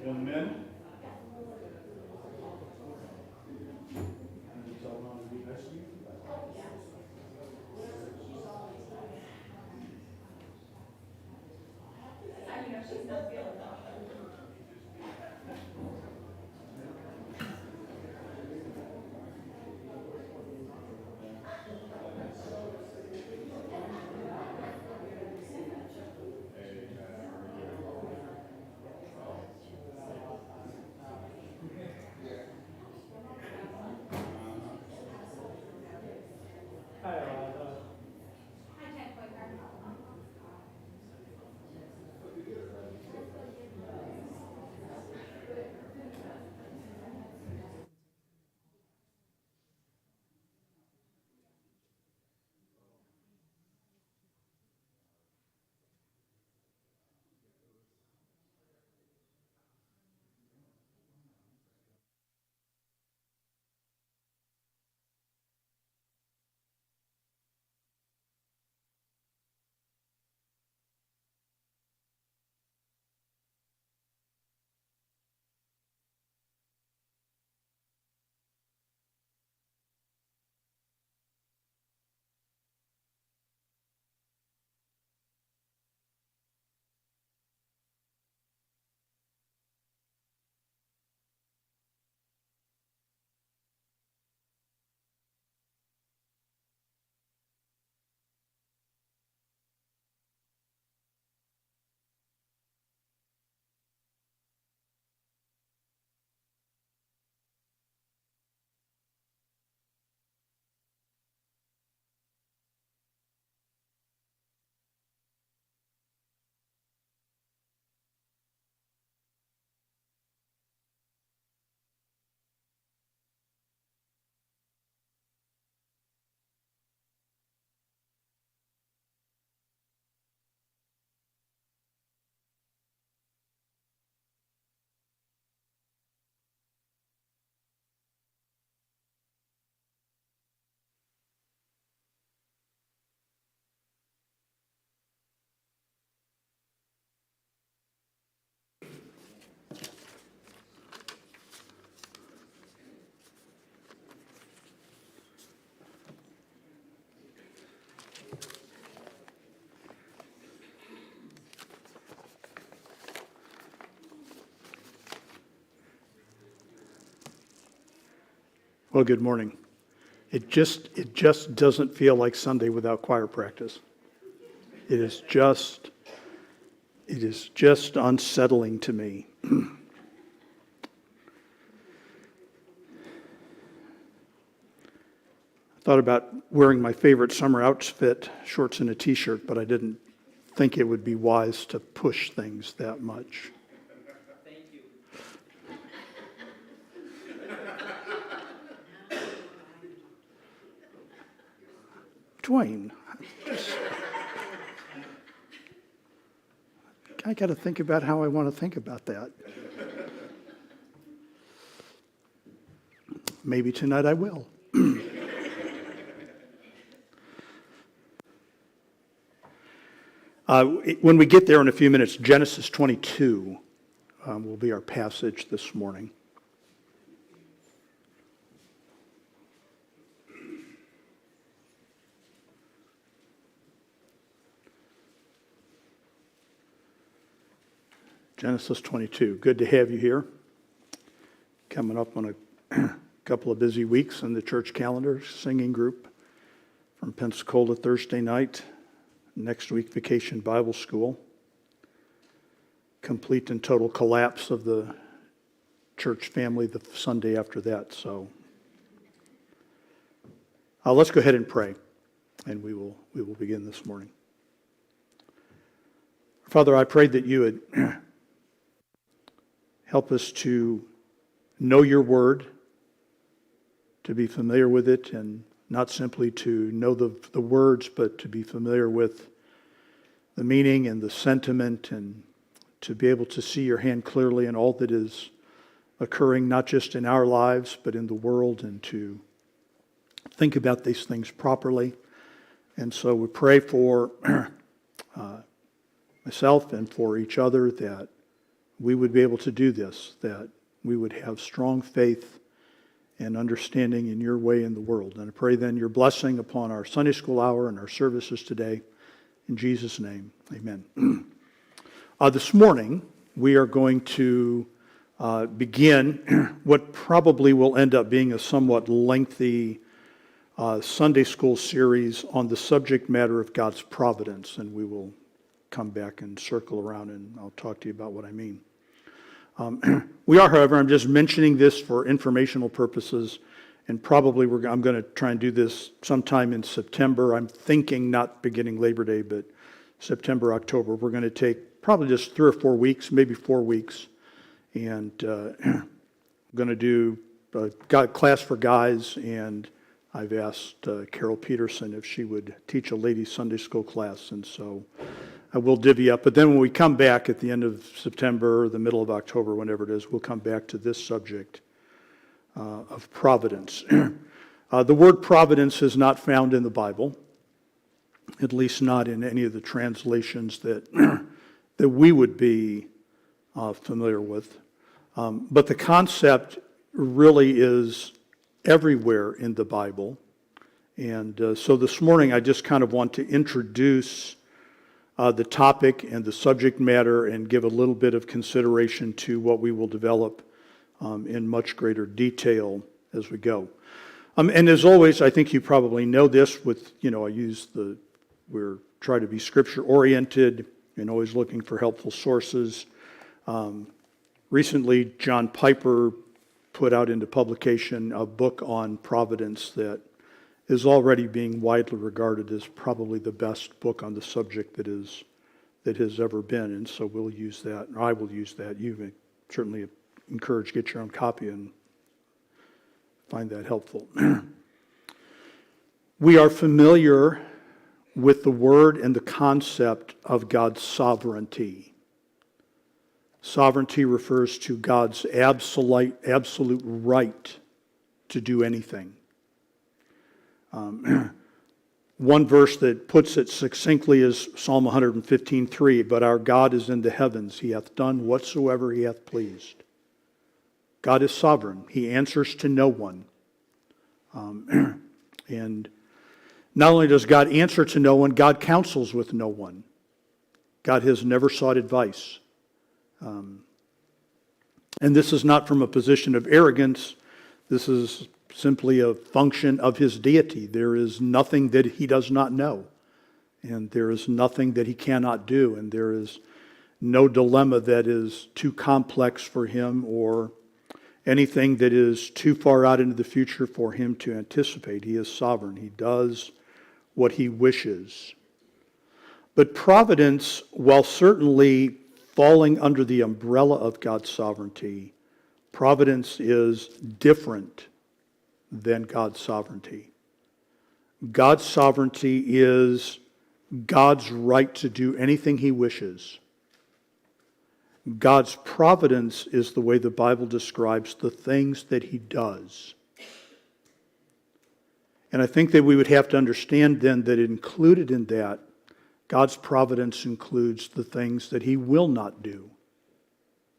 Young men. Well, good morning. It just doesn't feel like Sunday without choir practice. It is just unsettling to me. I thought about wearing my favorite summer outfit, shorts and a t-shirt, but I didn't think it would be wise to push things that much. Thank you. Dwayne, I got to think about how I want to think about that. Maybe tonight I will. When we get there in a few minutes, Genesis 22 will be our passage this morning. Genesis 22. Good to have you here. Coming up on a couple of busy weeks in the church calendar, singing group from Pensacola Thursday night. Next week, Vacation Bible School. Complete and total collapse of the church family the Sunday after that. So let's go ahead and pray, and we will begin this morning. Father, I pray that you would help us to know your word, to be familiar with it, and not simply to know the words, but to be familiar with the meaning and the sentiment, and to be able to see your hand clearly in all that is occurring, not just in our lives, but in the world, and to think about these things properly. And so we pray for myself and for each other that we would be able to do this, that we would have strong faith and understanding in your way in the world. And I pray then your blessing upon our Sunday school hour and our services today. In Jesus' name, amen. This morning, we are going to begin what probably will end up being a somewhat lengthy Sunday school series on the subject matter of God's providence, and we will come back and circle around and I'll talk to you about what I mean. We are, however, I'm just mentioning this for informational purposes, and probably I'm going to try and do this sometime in September. I'm thinking not beginning Labor Day, but September, October. We're going to take probably just 3 or 4 weeks, maybe 4 weeks, and I'm going to do a class for guys, and I've asked Carol Peterson if she would teach a ladies' Sunday school class, and so I will divvy up. But then when we come back at the end of September, the middle of October, whenever it is, we'll come back to this subject of providence. The word providence is not found in the Bible, at least not in any of the translations that that we would be familiar with. But the concept really is everywhere in the Bible. And so this morning I just kind of want to introduce the topic and the subject matter and give a little bit of consideration to what we will develop in much greater detail as we go. And as always, I think you probably know this with, we're trying to be scripture oriented and always looking for helpful sources. Recently, John Piper put out into publication a book on providence that is already being widely regarded as probably the best book on the subject that has ever been. And so we'll use that, or I will use that. You may certainly encourage, get your own copy and find that helpful. We are familiar with the word and the concept of God's sovereignty. Sovereignty refers to God's absolute right to do anything. One verse that puts it succinctly is Psalm 115:3. But our God is in the heavens. He hath done whatsoever he hath pleased. God is sovereign. He answers to no one. And not only does God answer to no one, God counsels with no one. God has never sought advice. And this is not from a position of arrogance. This is simply a function of his deity. There is nothing that he does not know, and there is nothing that he cannot do, and there is no dilemma that is too complex for him or anything that is too far out into the future for him to anticipate. He is sovereign. He does what he wishes. But providence, while certainly falling under the umbrella of God's sovereignty, providence is different than God's sovereignty. God's sovereignty is God's right to do anything he wishes. God's providence is the way the Bible describes the things that he does. And I think that we would have to understand then that included in that, God's providence includes the things that he will not do.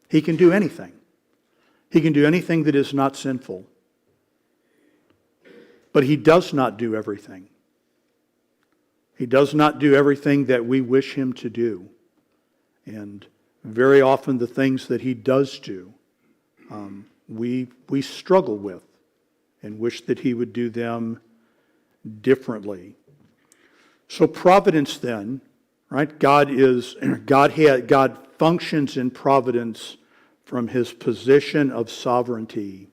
He can do anything. He can do anything that is not sinful. But he does not do everything. He does not do everything that we wish him to do. And very often the things that he does do, we struggle with and wish that he would do them differently. So providence then, right? God functions in providence from his position of sovereignty.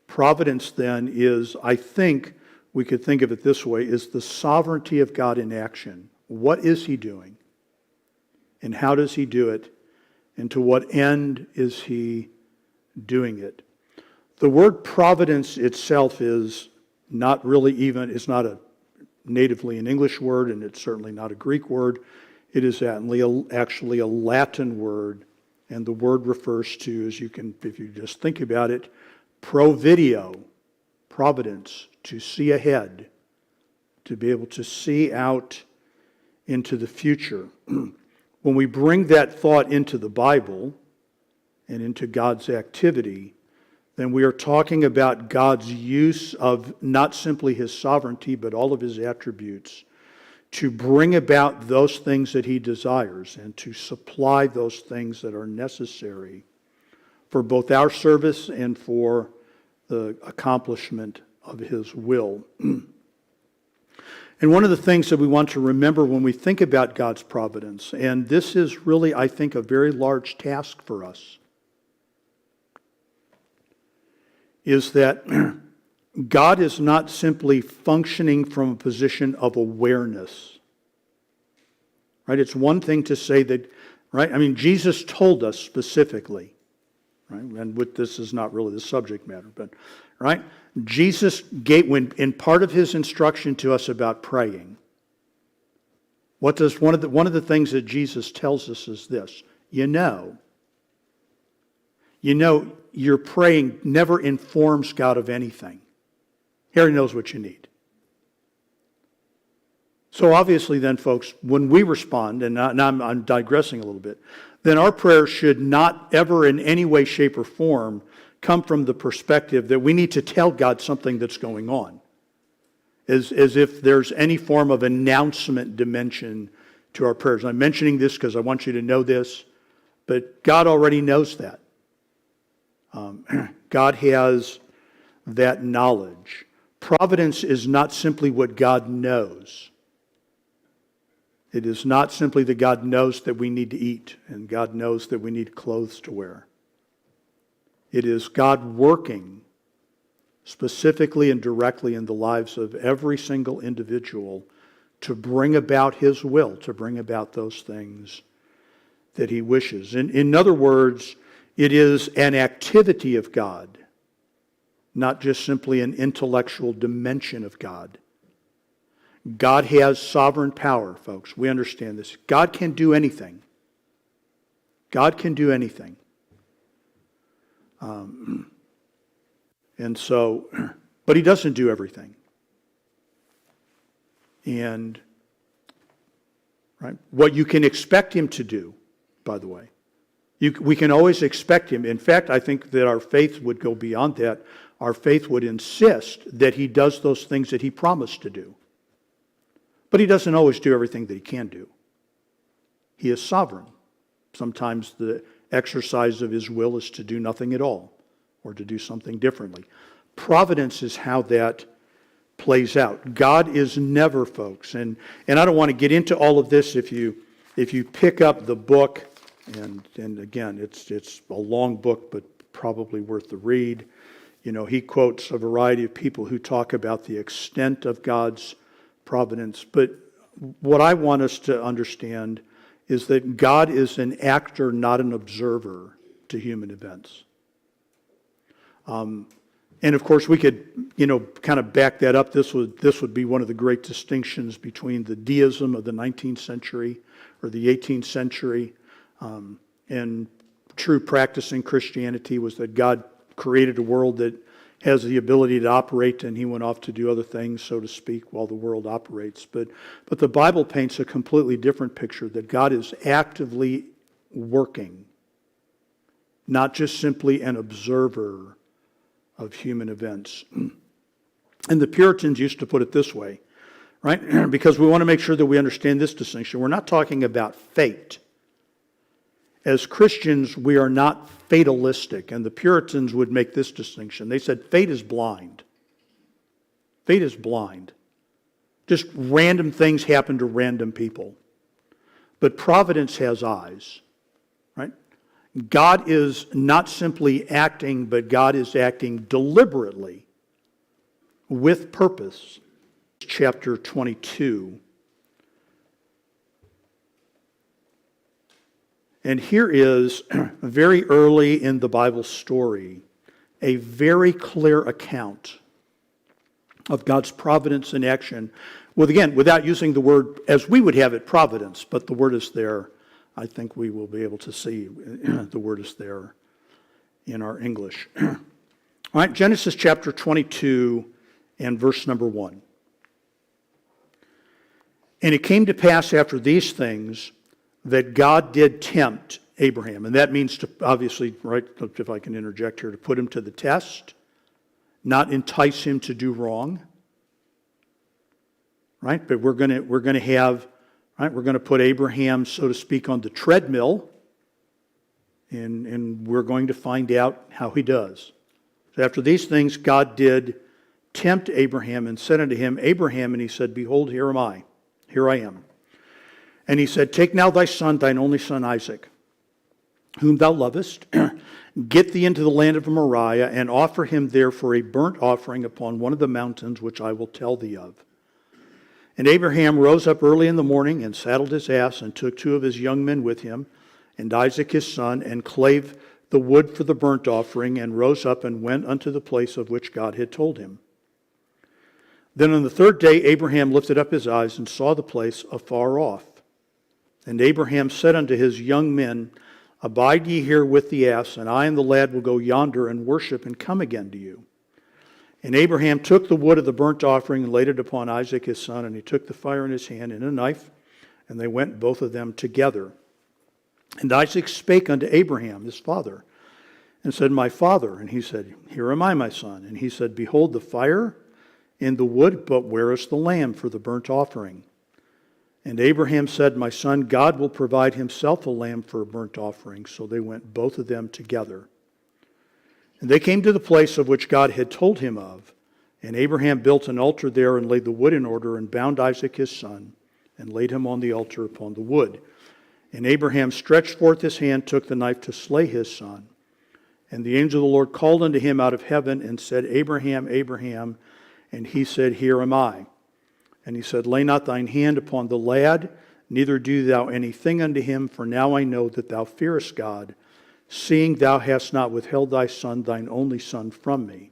Providence then is, I think we could think of it this way, is the sovereignty of God in action. What is he doing? And how does he do it? And to what end is he doing it? The word providence itself is not really even, it's not a natively an English word, and it's certainly not a Greek word. It is actually a Latin word, and the word refers to, as you can, if you just think about it, provideo, providence, to see ahead, to be able to see out into the future. When we bring that thought into the Bible, and into God's activity, then we are talking about God's use of not simply His sovereignty, but all of His attributes to bring about those things that He desires and to supply those things that are necessary for both our service and for the accomplishment of His will. And one of the things that we want to remember when we think about God's providence, and this is really, I think, a very large task for us, is that God is not simply functioning from a position of awareness. Right? It's one thing to say that, right? I mean, Jesus told us specifically, right? And this is not really the subject matter, but, right? Jesus gave, when in part of His instruction to us about praying, one of the things that Jesus tells us is this: your praying never informs God of anything. He already knows what you need. So obviously then, folks, when we respond, and now I'm digressing a little bit, then our prayer should not ever in any way, shape, or form come from the perspective that we need to tell God something that's going on. As if there's any form of announcement dimension to our prayers. I'm mentioning this because I want you to know this, but God already knows that. God has that knowledge. Providence is not simply what God knows. It is not simply that God knows that we need to eat and God knows that we need clothes to wear. It is God working specifically and directly in the lives of every single individual to bring about His will, to bring about those things that He wishes. In other words, it is an activity of God, not just simply an intellectual dimension of God. God has sovereign power, folks. We understand this. God can do anything. God can do anything. But He doesn't do everything. And, right, what you can expect Him to do, by the way, we can always expect Him. In fact, I think that our faith would go beyond that. Our faith would insist that He does those things that He promised to do. But He doesn't always do everything that He can do. He is sovereign. Sometimes the exercise of His will is to do nothing at all, or to do something differently. Providence is how that plays out. God is never, folks, and I don't want to get into all of this. If you pick up the book, and again, it's a long book, but probably worth the read. He quotes a variety of people who talk about the extent of God's providence. But what I want us to understand is that God is an actor, not an observer to human events. And of course, we could, kind of back that up. This would be one of the great distinctions between the deism of the 19th century or the 18th century and true practicing Christianity, was that God created a world that has the ability to operate, and He went off to do other things, so to speak, while the world operates. But the Bible paints a completely different picture, that God is actively working, not just simply an observer of human events. And the Puritans used to put it this way, right? Because we want to make sure that we understand this distinction. We're not talking about fate. As Christians, we are not fatalistic, and the Puritans would make this distinction. They said fate is blind. Fate is blind. Just random things happen to random people. But providence has eyes, right? God is not simply acting, but God is acting deliberately with purpose. Chapter 22. And here is, very early in the Bible story, a very clear account of God's providence in action. Well, again, without using the word as we would have it, providence, but the word is there. I think we will be able to see the word is there in our English. All right, Genesis chapter 22 and verse number 1. And it came to pass after these things that God did tempt Abraham. And that means to, obviously, right, if I can interject here, to put him to the test, not entice him to do wrong. Right? But we're going to have, right, we're going to put Abraham, so to speak, on the treadmill, and we're going to find out how he does. So after these things, God did tempt Abraham and said unto him, Abraham, and he said, Behold, here am I. Here I am. And he said, Take now thy son, thine only son Isaac, whom thou lovest, get thee into the land of Moriah, and offer him there for a burnt offering upon one of the mountains which I will tell thee of. And Abraham rose up early in the morning, and saddled his ass, and took 2 of his young men with him, and Isaac his son, and clave the wood for the burnt offering, and rose up and went unto the place of which God had told him. Then on the 3rd day Abraham lifted up his eyes, and saw the place afar off. And Abraham said unto his young men, Abide ye here with the ass, and I and the lad will go yonder and worship, and come again to you. And Abraham took the wood of the burnt offering and laid it upon Isaac his son, and he took the fire in his hand and a knife, and they went both of them together. And Isaac spake unto Abraham his father, and said, My father. And he said, Here am I, my son. And he said, Behold the fire and the wood, but where is the lamb for the burnt offering? And Abraham said, My son, God will provide himself a lamb for a burnt offering. So they went both of them together. And they came to the place of which God had told him of. And Abraham built an altar there, and laid the wood in order, and bound Isaac his son, and laid him on the altar upon the wood. And Abraham stretched forth his hand, took the knife to slay his son. And the angel of the Lord called unto him out of heaven, and said, Abraham, Abraham. And he said, Here am I. And he said, Lay not thine hand upon the lad, neither do thou anything unto him, for now I know that thou fearest God, seeing thou hast not withheld thy son, thine only son, from me.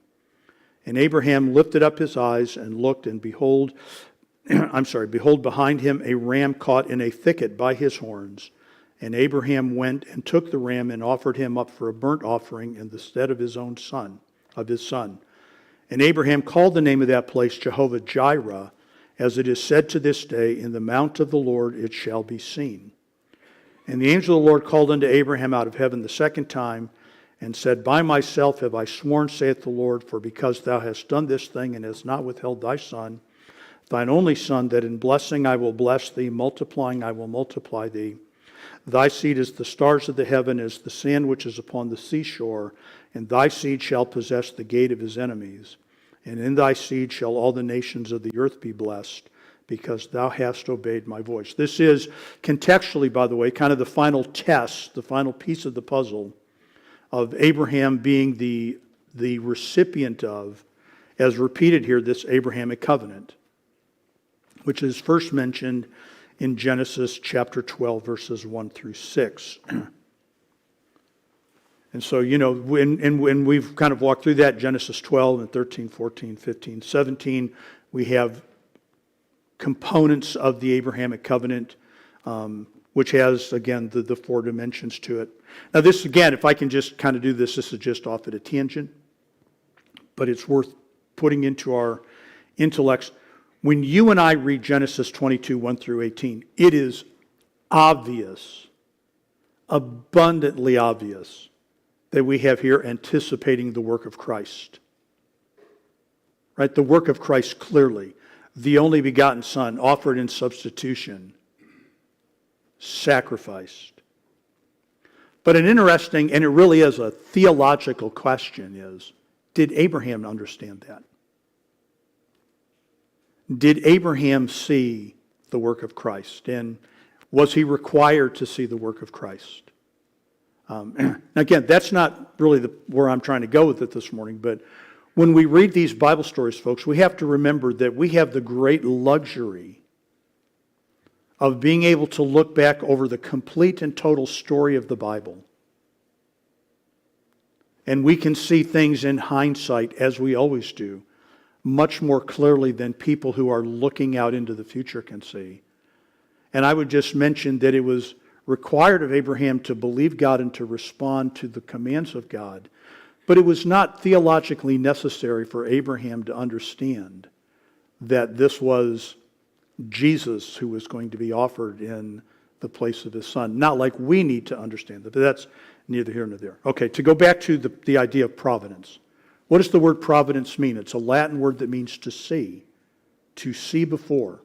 And Abraham lifted up his eyes and looked, and behold, behold behind him a ram caught in a thicket by his horns. And Abraham went and took the ram and offered him up for a burnt offering in the stead of his own son, of his son. And Abraham called the name of that place Jehovah Jireh, as it is said to this day, In the mount of the Lord it shall be seen. And the angel of the Lord called unto Abraham out of heaven the 2nd time, and said, By myself have I sworn, saith the Lord, for because thou hast done this thing, and hast not withheld thy son, thine only son, that in blessing I will bless thee, multiplying I will multiply thee. Thy seed is the stars of the heaven, as the sand which is upon the seashore, and thy seed shall possess the gate of his enemies. And in thy seed shall all the nations of the earth be blessed, because thou hast obeyed my voice. This is contextually, by the way, kind of the final test, the final piece of the puzzle of Abraham being the recipient of, as repeated here, this Abrahamic Covenant, which is first mentioned in Genesis chapter 12, verses 1 through 6. And so, when we've kind of walked through that, Genesis 12 and 13, 14, 15, 17, we have components of the Abrahamic Covenant, which has, again, the 4 dimensions to it. Now this, again, if I can just kind of do this is just off at a tangent, but it's worth putting into our intellects. When you and I read Genesis 22, 1 through 18, it is obvious, abundantly obvious, that we have here anticipating the work of Christ. Right? The work of Christ clearly. The only begotten Son, offered in substitution, sacrificed. But an interesting, and it really is a theological question, is, did Abraham understand that? Did Abraham see the work of Christ? And was he required to see the work of Christ? Again, that's not really where I'm trying to go with it this morning, but when we read these Bible stories, folks, we have to remember that we have the great luxury of being able to look back over the complete and total story of the Bible. And we can see things in hindsight, as we always do, much more clearly than people who are looking out into the future can see. And I would just mention that it was required of Abraham to believe God and to respond to the commands of God. But it was not theologically necessary for Abraham to understand that this was Jesus who was going to be offered in the place of his son. Not like we need to understand that, but that's neither here nor there. Okay, to go back to the idea of providence. What does the word providence mean? It's a Latin word that means to see before.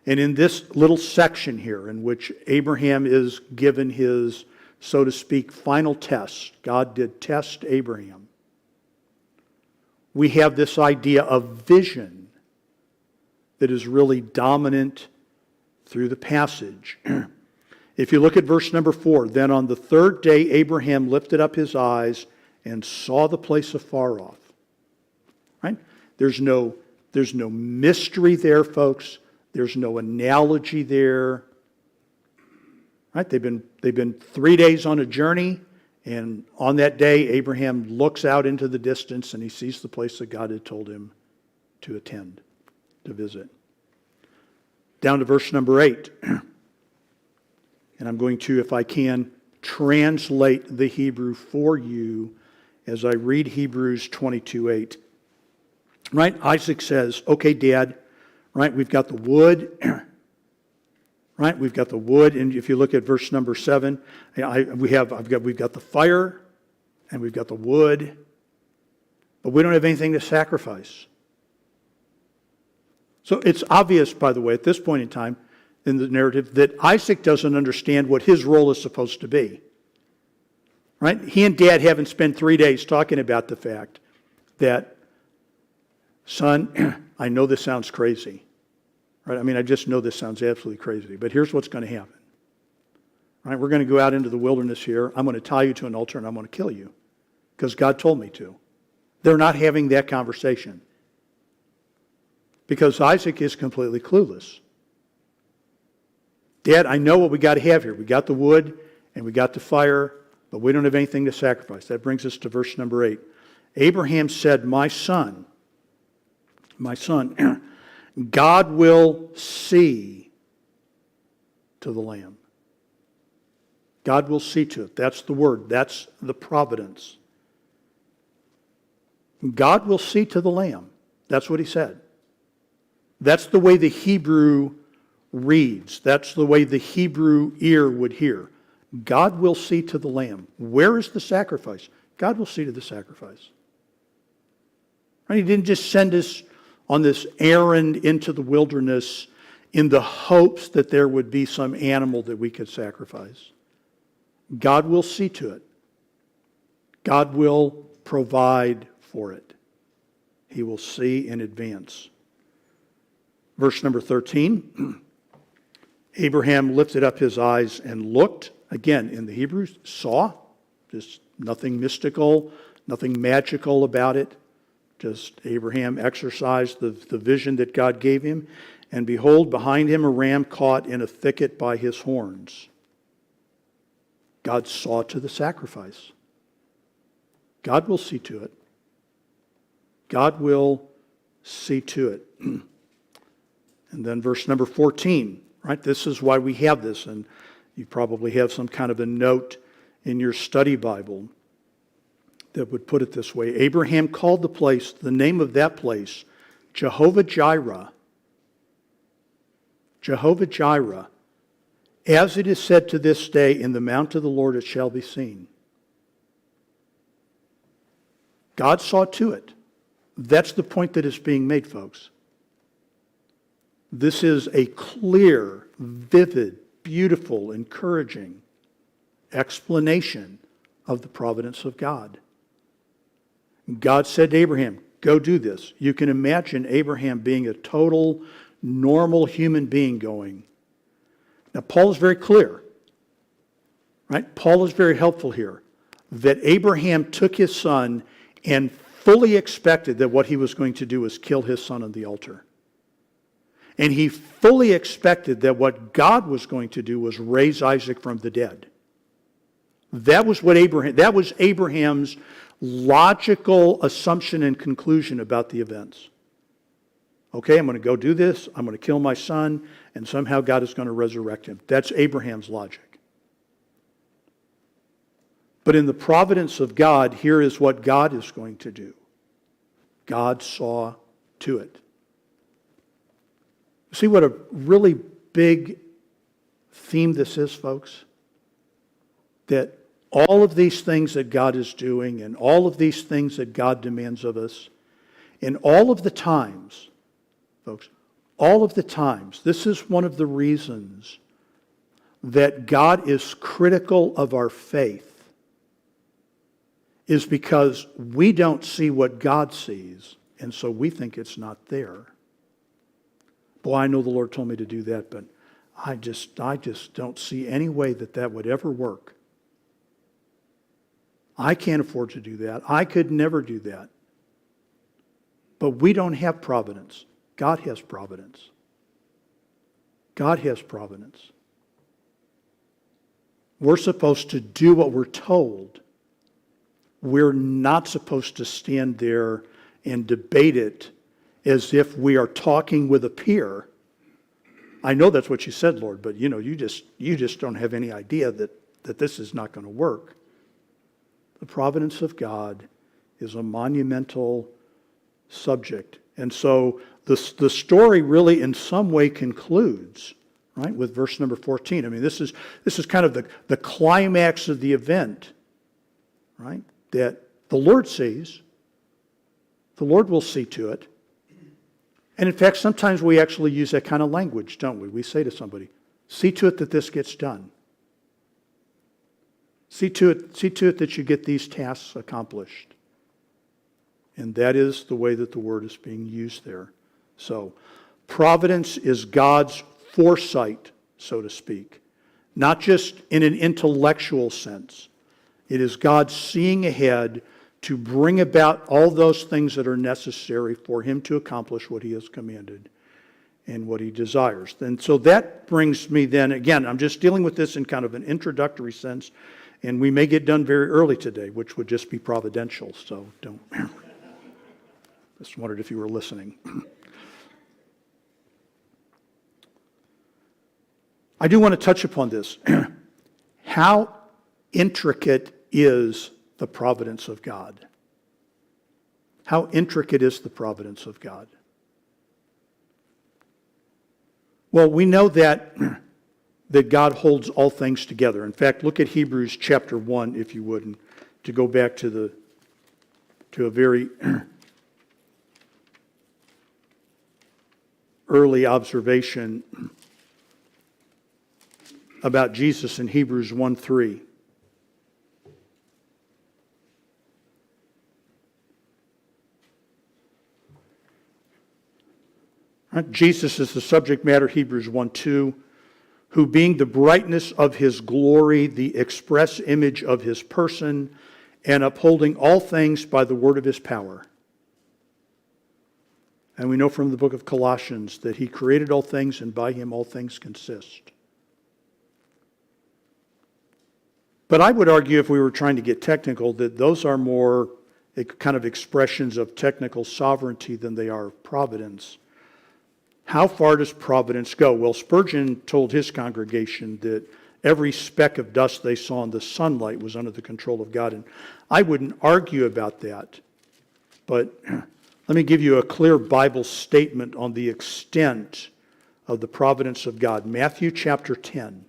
And in this little section here, in which Abraham is given his, so to speak, final test, God did test Abraham. We have this idea of vision that is really dominant through the passage. If you look at verse number 4, then on the third day Abraham lifted up his eyes and saw the place afar off. Right? There's no mystery there, folks. There's no analogy there. Right? They've been 3 days on a journey, and on that day Abraham looks out into the distance and he sees the place that God had told him to attend, to visit. Down to verse number 8. And I'm going to, if I can, translate the Hebrew for you as I read Hebrews 22:8. Right? Isaac says, okay, Dad, right, we've got the wood. Right? We've got the wood, and if you look at verse number 7, we've got the fire, and we've got the wood, but we don't have anything to sacrifice. So it's obvious, by the way, at this point in time in the narrative, that Isaac doesn't understand what his role is supposed to be. Right? He and Dad haven't spent 3 days talking about the fact that, son, I know this sounds crazy. Right? I mean, I just know this sounds absolutely crazy, but here's what's going to happen. Right? We're going to go out into the wilderness here. I'm going to tie you to an altar and I'm going to kill you because God told me to. They're not having that conversation because Isaac is completely clueless. Dad, I know what we got to have here. We got the wood and we got the fire, but we don't have anything to sacrifice. That brings us to verse number 8. Abraham said, my son, God will see to the lamb. God will see to it. That's the word. That's the providence. God will see to the lamb. That's what he said. That's the way the Hebrew reads. That's the way the Hebrew ear would hear. God will see to the lamb. Where is the sacrifice? God will see to the sacrifice. Right? He didn't just send us on this errand into the wilderness in the hopes that there would be some animal that we could sacrifice. God will see to it. God will provide for it. He will see in advance. Verse number 13. Abraham lifted up his eyes and looked. Again, in the Hebrew, saw. Just nothing mystical, nothing magical about it. Just Abraham exercised the vision that God gave him. And behold, behind him a ram caught in a thicket by his horns. God saw to the sacrifice. God will see to it. God will see to it. And then verse number 14, right? This is why we have this, and you probably have some kind of a note in your study Bible that would put it this way. Abraham called the name of that place, Jehovah Jireh. Jehovah Jireh. As it is said to this day, in the mount of the Lord it shall be seen. God saw to it. That's the point that is being made, folks. This is a clear, vivid, beautiful, encouraging explanation of the providence of God. God said to Abraham, go do this. You can imagine Abraham being a total, normal human being going. Now, Paul is very clear, right? Paul is very helpful here, that Abraham took his son and fully expected that what he was going to do was kill his son on the altar. And he fully expected that what God was going to do was raise Isaac from the dead. That was Abraham's logical assumption and conclusion about the events. Okay, I'm going to go do this. I'm going to kill my son, and somehow God is going to resurrect him. That's Abraham's logic. But in the providence of God, here is what God is going to do. God saw to it. See what a really big theme this is, folks? That all of these things that God is doing and all of these things that God demands of us, in all of the times, folks, all of the times, this is one of the reasons that God is critical of our faith, is because we don't see what God sees, and so we think it's not there. Boy, I know the Lord told me to do that, but I just don't see any way that that would ever work. I can't afford to do that. I could never do that. But we don't have providence. God has providence. God has providence. We're supposed to do what we're told. We're not supposed to stand there and debate it as if we are talking with a peer. I know that's what you said, Lord, but you just don't have any idea that this is not going to work. The providence of God is a monumental subject. And so the story really in some way concludes, right, with verse number 14. I mean, this is kind of the climax of the event, right, that the Lord sees. The Lord will see to it. And in fact, sometimes we actually use that kind of language, don't we? We say to somebody, see to it that this gets done. See to it that you get these tasks accomplished. And that is the way that the word is being used there. So, providence is God's foresight, so to speak. Not just in an intellectual sense. It is God seeing ahead to bring about all those things that are necessary for Him to accomplish what He has commanded and what He desires. And so that brings me then, again, I'm just dealing with this in kind of an introductory sense, and we may get done very early today, which would just be providential, so don't... Just wondered if you were listening. I do want to touch upon this. How intricate is the providence of God? How intricate is the providence of God? Well, we know that God holds all things together. In fact, look at Hebrews chapter 1, if you would, and to go back to a very early observation about Jesus in Hebrews 1:3. Jesus is the subject matter, Hebrews 1:2, who being the brightness of His glory, the express image of His person, and upholding all things by the word of His power. And we know from the book of Colossians that He created all things and by Him all things consist. But I would argue, if we were trying to get technical, that those are more kind of expressions of technical sovereignty than they are of providence. How far does providence go? Well, Spurgeon told his congregation that every speck of dust they saw in the sunlight was under the control of God. And I wouldn't argue about that. But let me give you a clear Bible statement on the extent of the providence of God. Matthew chapter 10.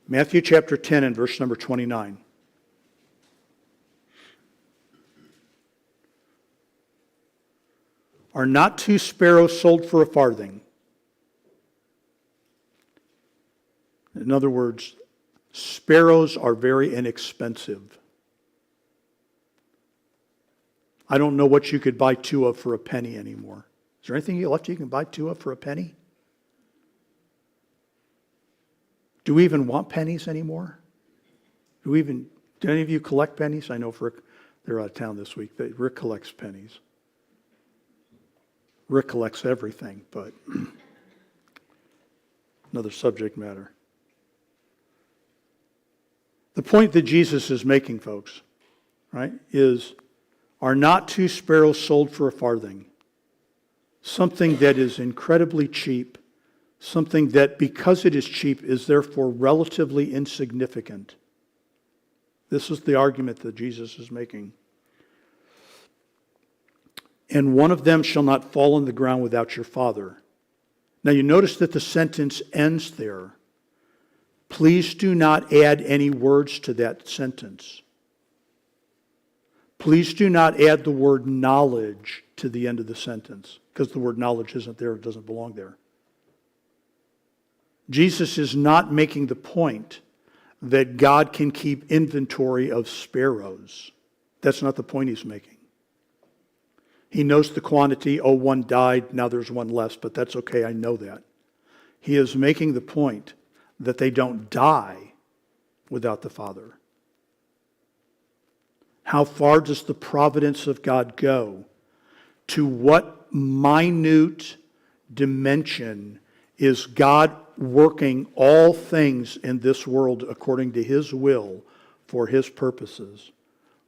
Matthew chapter 10 and verse number 29. Are not 2 sparrows sold for a farthing? In other words, sparrows are very inexpensive. I don't know what you could buy 2 of for a penny anymore. Is there anything left you can buy 2 of for a penny? Do we even want pennies anymore? Do any of you collect pennies? I know they're out of town this week, but Rick collects pennies. Rick collects everything, but another subject matter. The point that Jesus is making, folks, right, is Are not 2 sparrows sold for a farthing? Something that is incredibly cheap, something that because it is cheap is therefore relatively insignificant. This is the argument that Jesus is making. And one of them shall not fall on the ground without your Father. Now you notice that the sentence ends there. Please do not add any words to that sentence. Please do not add the word knowledge to the end of the sentence, because the word knowledge isn't there, it doesn't belong there. Jesus is not making the point that God can keep inventory of sparrows. That's not the point he's making. He knows the quantity. Oh, one died, now there's one less, but that's okay, I know that. He is making the point that they don't die without the Father. How far does the providence of God go? To what minute dimension is God working all things in this world according to His will for His purposes,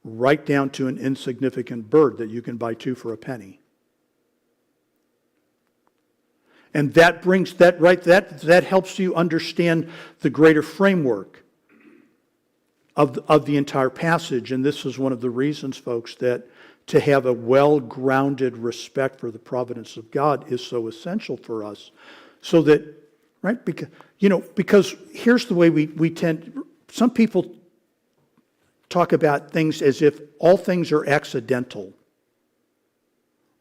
right down to an insignificant bird that you can buy 2 for a penny? And that brings that right, that helps you understand the greater framework of the entire passage. And this is one of the reasons, folks, that to have a well-grounded respect for the providence of God is so essential for us. So that, right, because here's the way we tend, some people talk about things as if all things are accidental.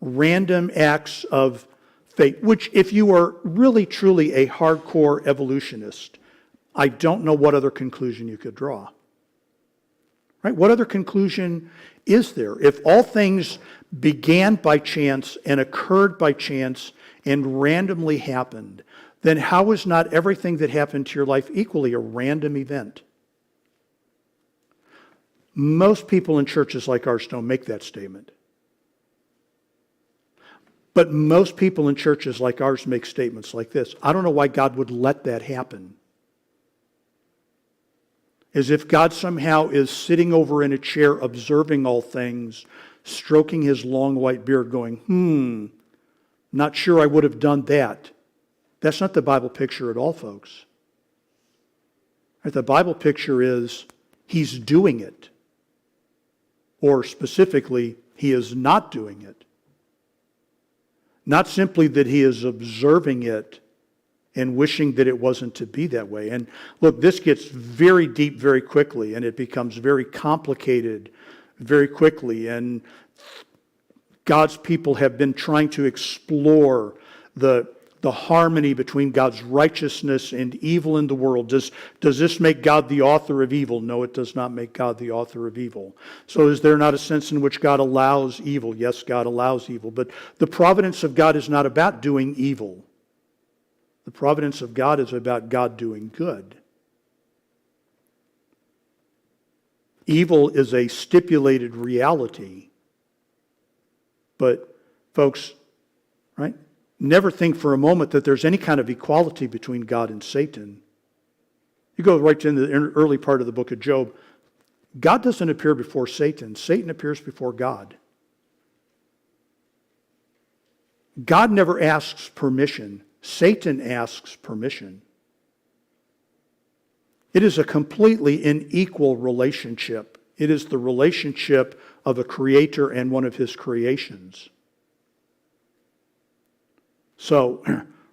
Random acts of fate, which if you are really truly a hardcore evolutionist, I don't know what other conclusion you could draw. Right? What other conclusion is there? If all things began by chance and occurred by chance and randomly happened, then how is not everything that happened to your life equally a random event? Most people in churches like ours don't make that statement. But most people in churches like ours make statements like this. I don't know why God would let that happen. As if God somehow is sitting over in a chair observing all things, stroking his long white beard going, not sure I would have done that. That's not the Bible picture at all, folks. The Bible picture is he's doing it. Or specifically, he is not doing it. Not simply that he is observing it and wishing that it wasn't to be that way. And look, this gets very deep very quickly, and it becomes very complicated very quickly. And God's people have been trying to explore the harmony between God's righteousness and evil in the world. Does this make God the author of evil? No, it does not make God the author of evil. So is there not a sense in which God allows evil? Yes, God allows evil. But the providence of God is not about doing evil. The providence of God is about God doing good. Evil is a stipulated reality. But folks, right? Never think for a moment that there's any kind of equality between God and Satan. You go right to the early part of the book of Job. God doesn't appear before Satan. Satan appears before God. God never asks permission. Satan asks permission. It is a completely unequal relationship. It is the relationship of a creator and one of his creations. So,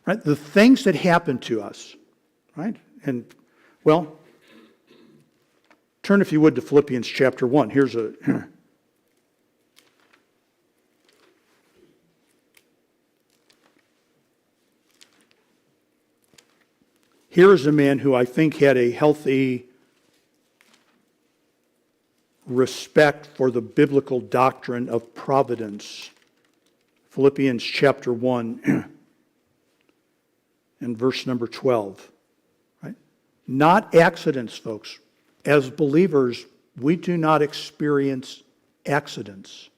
right, the things that happen to us, right? And, well, turn if you would to Philippians chapter 1. Here is a man who I think had a healthy respect for the biblical doctrine of providence. Philippians chapter 1 and verse number 12. Right? Not accidents, folks. As believers, we do not experience accidents.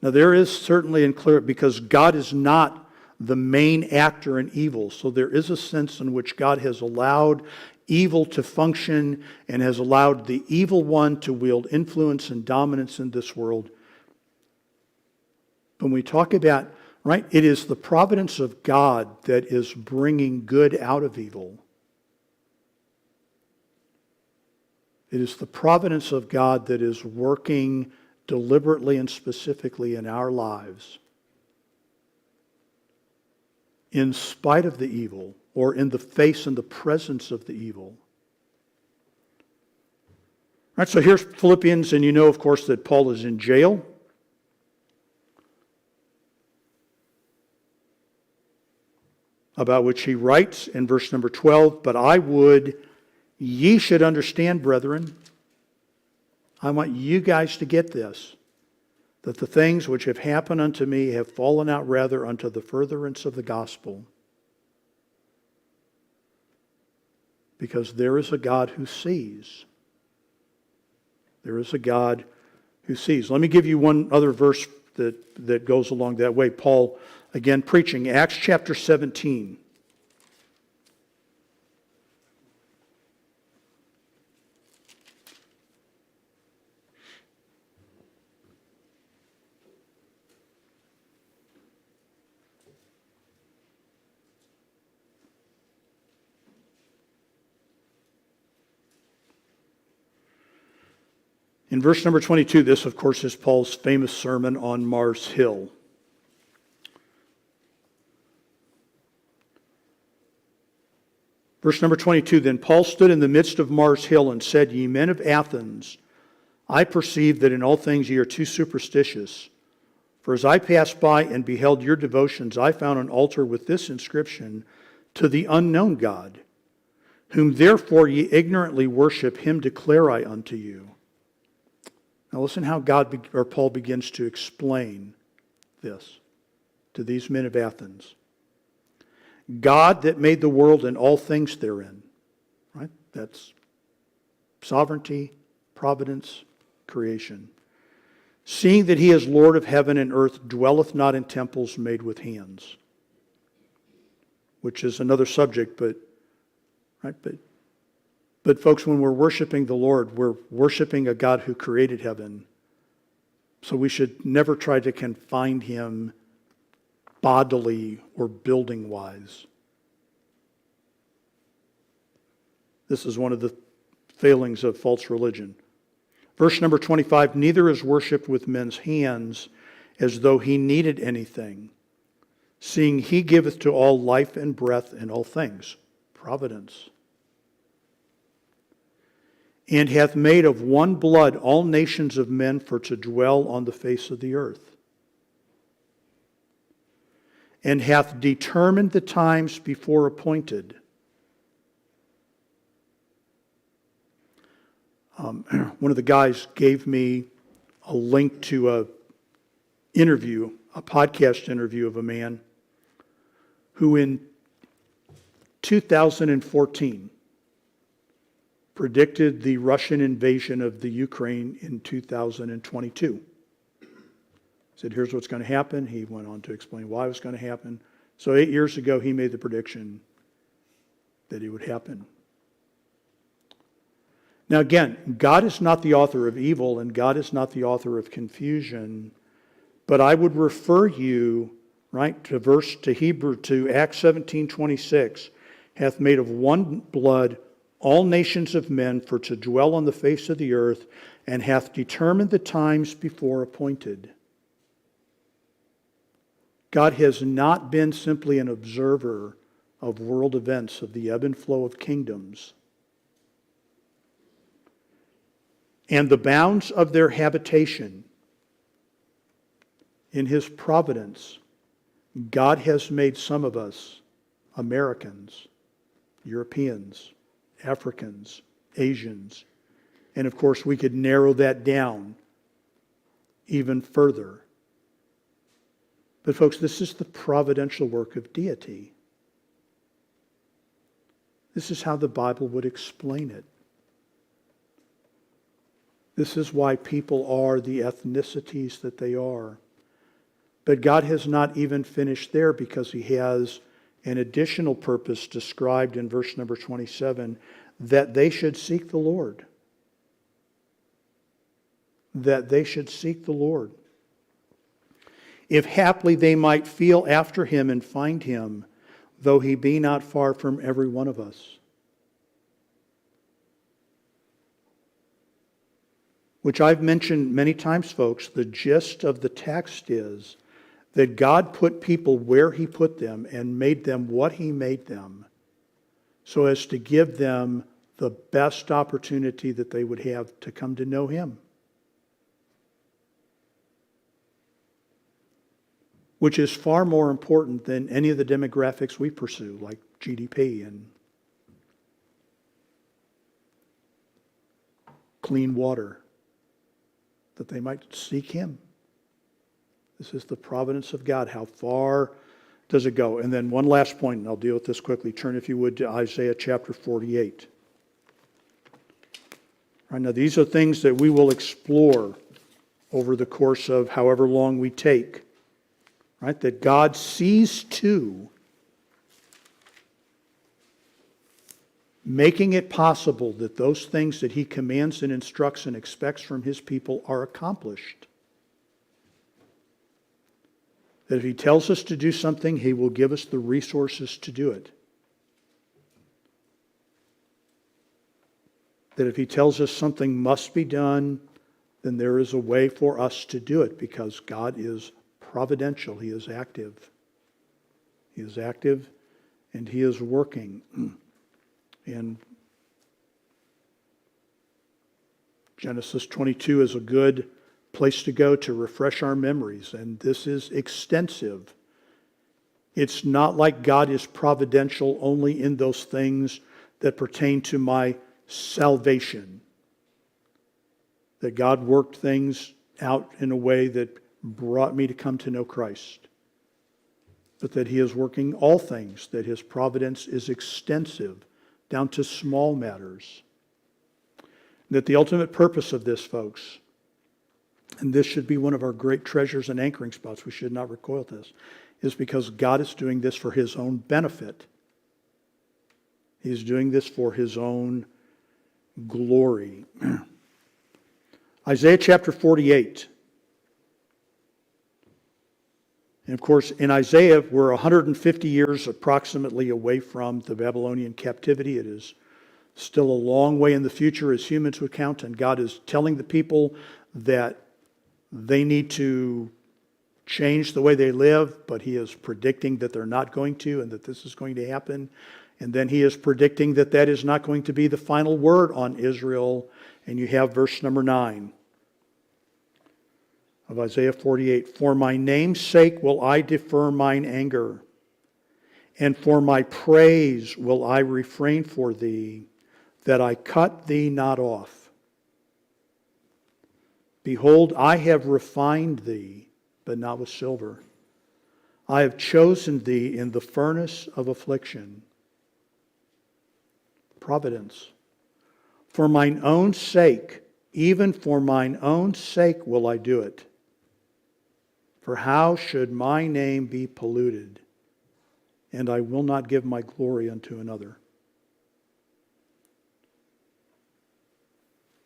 Now there is certainly in clear, because God is not the main actor in evil. So there is a sense in which God has allowed evil to function and has allowed the evil one to wield influence and dominance in this world. When we talk about, right, it is the providence of God that is bringing good out of evil. It is the providence of God that is working deliberately and specifically in our lives, in spite of the evil, or in the face and the presence of the evil. All right, so here's Philippians, and you know, of course, that Paul is in jail. About which he writes in verse number 12, "But I would ye should understand, brethren," I want you guys to get this, "that the things which have happened unto me have fallen out rather unto the furtherance of the gospel. Because there is a God who sees." There is a God who sees. Let me give you one other verse that goes along that way. Paul, again, preaching, Acts chapter 17. In verse number 22, this, of course, is Paul's famous sermon on Mars Hill. Verse number 22, "Then Paul stood in the midst of Mars Hill and said, Ye men of Athens, I perceive that in all things ye are too superstitious. For as I passed by and beheld your devotions, I found an altar with this inscription, To the unknown God, whom therefore ye ignorantly worship, him declare I unto you." Now listen how Paul begins to explain this to these men of Athens. "God that made the world and all things therein." Right? That's sovereignty, providence, creation. "Seeing that he is Lord of heaven and earth, dwelleth not in temples made with hands." Which is another subject, but folks, when we're worshiping the Lord, we're worshiping a God who created heaven. So we should never try to confine him bodily or building-wise. This is one of the failings of false religion. Verse number 25, "Neither is worshipped with men's hands as though he needed anything, seeing he giveth to all life and breath in all things." Providence. "And hath made of one blood all nations of men for to dwell on the face of the earth. And hath determined the times before appointed." One of the guys gave me a link to a podcast interview of a man who in 2014 predicted the Russian invasion of the Ukraine in 2022. Said, here's what's going to happen. He went on to explain why it was going to happen. So 8 years ago, he made the prediction that it would happen. Now again, God is not the author of evil and God is not the author of confusion, but I would refer you, right, to Acts 17:26, "Hath made of one blood all nations of men for to dwell on the face of the earth, and hath determined the times before appointed." God has not been simply an observer of world events, of the ebb and flow of kingdoms. And the bounds of their habitation, in his providence, God has made some of us Americans, Europeans, Africans, Asians, and of course we could narrow that down even further. But folks, this is the providential work of Deity. This is how the Bible would explain it. This is why people are the ethnicities that they are. But God has not even finished there, because he has an additional purpose described in verse number 27, that they should seek the Lord. That they should seek the Lord. If haply they might feel after him and find him, though he be not far from every one of us. Which I've mentioned many times, folks, the gist of the text is that God put people where he put them and made them what he made them so as to give them the best opportunity that they would have to come to know him. Which is far more important than any of the demographics we pursue, like GDP and clean water, that they might seek him. This is the providence of God. How far does it go? And then one last point, and I'll deal with this quickly. Turn, if you would, to Isaiah chapter 48. All right, now, these are things that we will explore over the course of however long we take. Right? That God sees to making it possible that those things that he commands and instructs and expects from his people are accomplished. That if he tells us to do something, he will give us the resources to do it. That if he tells us something must be done, then there is a way for us to do it because God is providential. He is active. He is active and he is working. And Genesis 22 is a good place to go to refresh our memories. And this is extensive. It's not like God is providential only in those things that pertain to my salvation. That God worked things out in a way that brought me to come to know Christ. But that he is working all things, that his providence is extensive down to small matters. That the ultimate purpose of this, folks, and this should be one of our great treasures and anchoring spots, we should not recoil this, is because God is doing this for his own benefit. He's doing this for his own glory. Isaiah chapter 48. And of course, in Isaiah, we're 150 years approximately away from the Babylonian captivity. It is still a long way in the future as humans would count, and God is telling the people that they need to change the way they live, but he is predicting that they're not going to and that this is going to happen. And then he is predicting that that is not going to be the final word on Israel. And you have verse number 9. Of Isaiah 48, for my name's sake will I defer mine anger, and for my praise will I refrain for thee, that I cut thee not off. Behold, I have refined thee, but not with silver. I have chosen thee in the furnace of affliction. Providence. For mine own sake, even for mine own sake will I do it. For how should my name be polluted? And I will not give my glory unto another.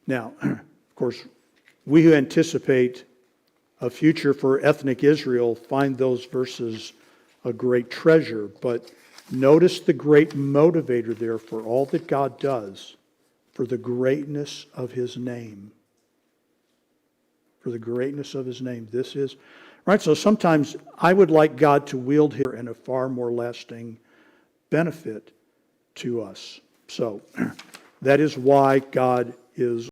Now, of course, we who anticipate a future for ethnic Israel find those verses a great treasure. But notice the great motivator there for all that God does, for the greatness of his name. For the greatness of his name. This is... Right, so sometimes I would like God to wield here in a far more lasting benefit to us. So that is why God is